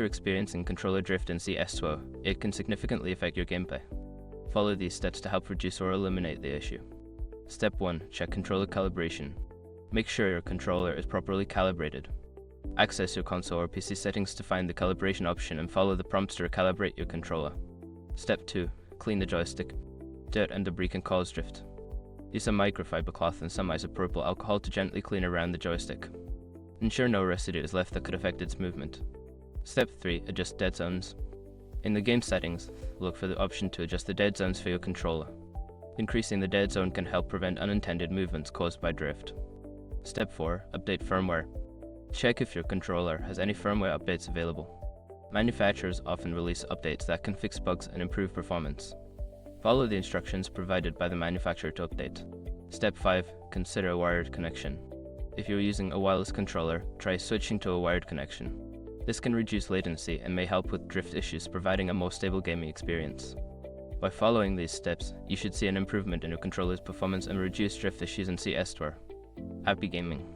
you're experiencing controller drift in CS2, it can significantly affect your gameplay. Follow these steps to help reduce or eliminate the issue. Step 1. Check controller calibration. Make sure your controller is properly calibrated. Access your console or PC settings to find the calibration option and follow the prompts to recalibrate your controller. Step 2. Clean the joystick. Dirt and debris can cause drift. Use a microfiber cloth and some isopropyl alcohol to gently clean around the joystick. Ensure no residue is left that could affect its movement. Step 3. Adjust dead zones. In the game settings, look for the option to adjust the dead zones for your controller. Increasing the dead zone can help prevent unintended movements caused by drift. Step 4. Update firmware. Check if your controller has any firmware updates available. Manufacturers often release updates that can fix bugs and improve performance. Follow the instructions provided by the manufacturer to update. Step 5. Consider a wired connection. If you're using a wireless controller, try switching to a wired connection. This can reduce latency and may help with drift issues, providing a more stable gaming experience. By following these steps, you should see an improvement in your controller's performance and reduce drift issues in CS2. Happy gaming!